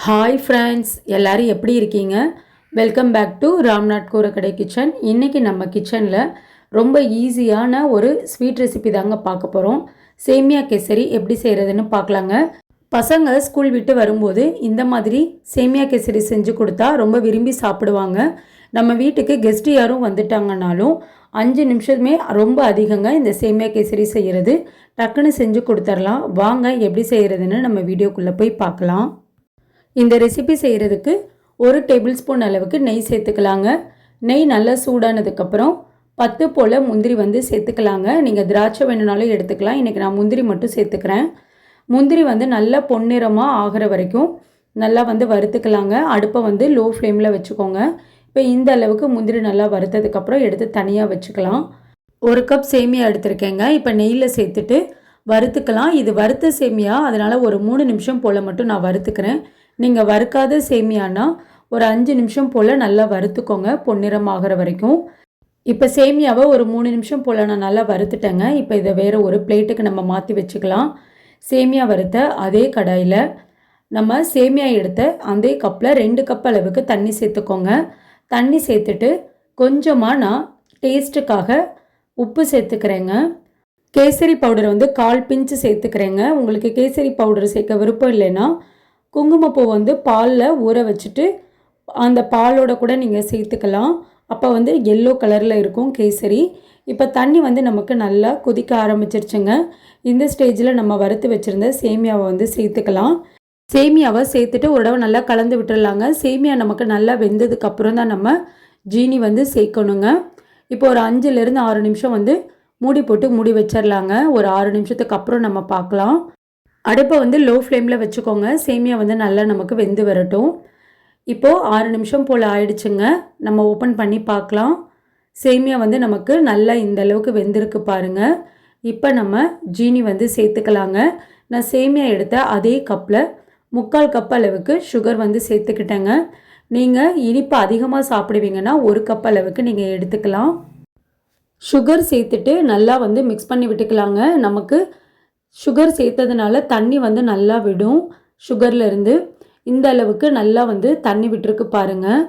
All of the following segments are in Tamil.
ஹாய் ஃப்ரெண்ட்ஸ், எல்லோரும் எப்படி இருக்கீங்க? Welcome back to Ramnath Koorakkadai kitchen. இன்றைக்கி நம்ம கிச்சனில் ரொம்ப ஈஸியான ஒரு ஸ்வீட் ரெசிபி தாங்க பார்க்க போகிறோம். சேமியா கேசரி எப்படி செய்கிறதுன்னு பார்க்கலாங்க. பசங்க ஸ்கூல் விட்டு வரும்போது இந்த மாதிரி சேமியா கேசரி செஞ்சு கொடுத்தா ரொம்ப விரும்பி சாப்பிடுவாங்க. நம்ம வீட்டுக்கு கெஸ்ட்டு யாரும் வந்துட்டாங்கன்னாலும் 5 நிமிஷமே ரொம்ப அதிகங்க இந்த சேமியா கேசரி செய்கிறது. டக்குன்னு செஞ்சு கொடுத்துடலாம். வாங்க எப்படி செய்கிறதுன்னு நம்ம வீடியோக்குள்ளே போய் பார்க்கலாம். இந்த ரெசிபி செய்கிறதுக்கு 1 டேபிள் ஸ்பூன் அளவுக்கு நெய் சேர்த்துக்கலாங்க. நெய் நல்லா சூடானதுக்கப்புறம் 10 போல் முந்திரி வந்து சேர்த்துக்கலாங்க. நீங்கள் திராட்சை வேணுனாலும் எடுத்துக்கலாம். இன்றைக்கி நான் முந்திரி மட்டும் சேர்த்துக்கிறேன். முந்திரி வந்து நல்லா பொன்னிறமாக ஆகிற வரைக்கும் நல்லா வந்து வறுத்துக்கலாங்க. அடுப்பை வந்து லோ ஃப்ளேமில் வச்சுக்கோங்க. இப்போ இந்த அளவுக்கு முந்திரி நல்லா வறுத்ததுக்கப்புறம் எடுத்து தனியாக வச்சுக்கலாம். 1 கப் சேமியா எடுத்துருக்கேங்க. இப்போ நெய்யில் சேர்த்துட்டு வறுத்துக்கலாம். இது வறுத்த சேமியா, அதனால் ஒரு 3 நிமிஷம் போல் மட்டும் நான் வறுத்துக்கிறேன். நீங்கள் வறுக்காத சேமியானா ஒரு 5 நிமிஷம் போல் நல்லா வறுத்துக்கோங்க, பொன்னிறம் ஆகிற வரைக்கும். இப்போ சேமியாவை ஒரு 3 நிமிஷம் போல் நான் நல்லா வறுத்துட்டேங்க. இப்போ இதை வேறு ஒரு பிளேட்டுக்கு நம்ம மாற்றி வச்சுக்கலாம். சேமியா வறுத்த அதே கடாயில் நம்ம சேமியா எடுத்த அதே கப்பில் 2 கப் அளவுக்கு தண்ணி சேர்த்துக்கோங்க. தண்ணி சேர்த்துட்டு கொஞ்சமாக நான் டேஸ்ட்டுக்காக உப்பு சேர்த்துக்கிறேங்க. கேசரி பவுடர் வந்து 1/4 பிஞ்சு சேர்த்துக்கிறேங்க. உங்களுக்கு கேசரி பவுடர் சேர்க்க விருப்பம் இல்லைன்னா குங்குமப்பூ வந்து பாலில் ஊற வச்சுட்டு அந்த பாலோட கூட நீங்கள் சேர்த்துக்கலாம். அப்போ வந்து எல்லோ கலரில் இருக்கும் கேசரி. இப்போ தண்ணி வந்து நமக்கு நல்லா கொதிக்க ஆரம்பிச்சிருச்சுங்க. இந்த ஸ்டேஜில் நம்ம வறுத்து வச்சுருந்த சேமியாவை வந்து சேர்த்துக்கலாம். சேமியாவை சேர்த்துட்டு ஒரு தடவை நல்லா கலந்து விட்டுடலாங்க. சேமியா நமக்கு நல்லா வெந்ததுக்கப்புறம் தான் நம்ம ஜீனி வந்து சேர்க்கணுங்க. இப்போ ஒரு 5லேருந்து 6 நிமிஷம் வந்து மூடி போட்டு மூடி வச்சிடலாங்க. ஒரு 6 நிமிஷத்துக்கு அப்புறம் நம்ம பார்க்கலாம். அடுப்பை வந்து லோ ஃப்ளேமில் வச்சுக்கோங்க. சேமியா வந்து நல்லா நமக்கு வெந்து வரட்டும். இப்போது 6 நிமிஷம் போல் ஆயிடுச்சுங்க. நம்ம ஓப்பன் பண்ணி பார்க்கலாம். சேமியா வந்து நமக்கு நல்லா இந்த அளவுக்கு வெந்திருக்கு பாருங்கள். இப்போ நம்ம ஜீனி வந்து சேர்த்துக்கலாங்க. நான் சேமியா எடுத்த அதே கப்பில் 3/4 கப் அளவுக்கு சுகர் வந்து சேர்த்துக்கிட்டேங்க. நீங்கள் இனிப்பு அதிகமாக சாப்பிடுவீங்கன்னா 1 கப் அளவுக்கு நீங்கள் எடுத்துக்கலாம். சுகர் சேர்த்துட்டு நல்லா வந்து மிக்ஸ் பண்ணி விட்டுக்கலாங்க. நமக்கு சுகர் சேர்த்ததுனால தண்ணி வந்து நல்லா விடும். சுகர்லேருந்து இந்த அளவுக்கு நல்லா வந்து தண்ணி விட்டுருக்கு பாருங்கள்.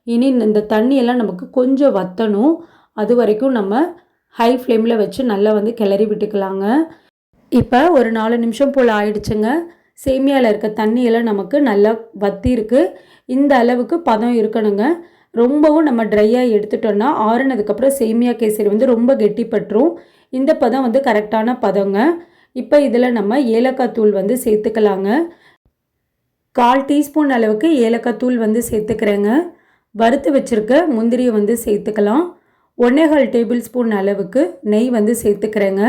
இனி இந்த தண்ணியெல்லாம் நமக்கு கொஞ்சம் வற்றணும். அது வரைக்கும் நம்ம ஹை ஃப்ளேமில் வச்சு நல்லா வந்து கிளறி விட்டுக்கலாங்க. இப்போ ஒரு 4 நிமிஷம் போல் ஆயிடுச்சுங்க. சேமியாவில் இருக்க தண்ணியெல்லாம் நமக்கு நல்லா வற்றிருக்கு. இந்த அளவுக்கு பதம் இருக்கணுங்க. ரொம்பவும் நம்ம ட்ரையாக எடுத்துட்டோன்னா ஆறுனதுக்கப்புறம் சேமியா கேசரி வந்து ரொம்ப கெட்டிப்பட்டுரும். இந்த பதம் வந்து கரெக்டான பதங்க. இப்போ இதில் நம்ம ஏலக்காய் தூள் வந்து சேர்த்துக்கலாங்க. 1/4 டீஸ்பூன் அளவுக்கு ஏலக்காய் தூள் வந்து சேர்த்துக்கிறேங்க. வறுத்து வச்சுருக்க முந்திரியை வந்து சேர்த்துக்கலாம். 1/4 டேபிள் ஸ்பூன் அளவுக்கு நெய் வந்து சேர்த்துக்கிறேங்க.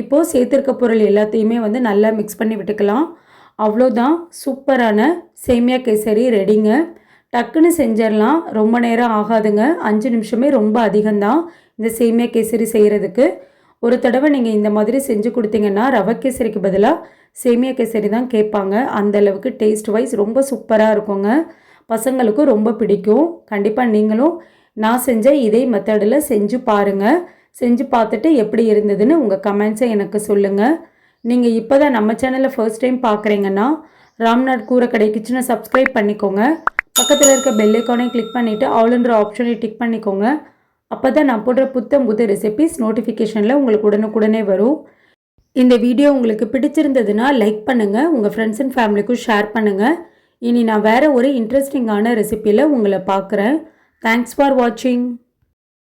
இப்போது சேர்த்துருக்க பொருள் எல்லாத்தையுமே வந்து நல்லா மிக்ஸ் பண்ணி விட்டுக்கலாம். அவ்வளோதான், சூப்பரான சேமியா கேசரி ரெடிங்க. டக்குன்னு செஞ்சிடலாம், ரொம்ப நேரம் ஆகாதுங்க. 5 நிமிஷமே ரொம்ப அதிகம்தான் இந்த சேமியா கேசரி செய்கிறதுக்கு. ஒரு தடவை நீங்கள் இந்த மாதிரி செஞ்சு கொடுத்தீங்கன்னா ரவை கேசரிக்கு பதிலாக சேமியா கேசரி தான் கேட்பாங்க. அந்தளவுக்கு டேஸ்ட் வைஸ் ரொம்ப சூப்பராக இருக்குங்க. பசங்களுக்கும் ரொம்ப பிடிக்கும். கண்டிப்பாக நீங்களும் நான் செஞ்ச இதே மெத்தடில் செஞ்சு பாருங்கள். செஞ்சு பார்த்துட்டு எப்படி இருந்ததுன்னு உங்கள் கமெண்ட்ஸை எனக்கு சொல்லுங்கள். நீங்கள் இப்போ தான் நம்ம சேனலில் ஃபர்ஸ்ட் டைம் பார்க்குறீங்கன்னா ராம்நாத் கூரக்கடை கிச்சனை சப்ஸ்கிரைப் பண்ணிக்கோங்க. பக்கத்தில் இருக்க பெல் ஐக்கானையும் கிளிக் பண்ணிவிட்டு ஆல்ன்ற ஆப்ஷனை டிக் பண்ணிக்கோங்க. அப்போ தான் நான் போடுற புது ரெசிபிஸ் நோட்டிஃபிகேஷனில் உங்களுக்கு உடனுக்குடனே வரும். இந்த வீடியோ உங்களுக்கு பிடிச்சிருந்ததுன்னா லைக் பண்ணுங்கள். உங்கள் ஃப்ரெண்ட்ஸ் அண்ட் ஃபேமிலிக்கும் ஷேர் பண்ணுங்கள். இனி நான் வேறு ஒரு இன்ட்ரெஸ்டிங்கான ரெசிபியில் உங்களை பார்க்குறேன். தேங்க்ஸ் ஃபார் வாட்சிங்.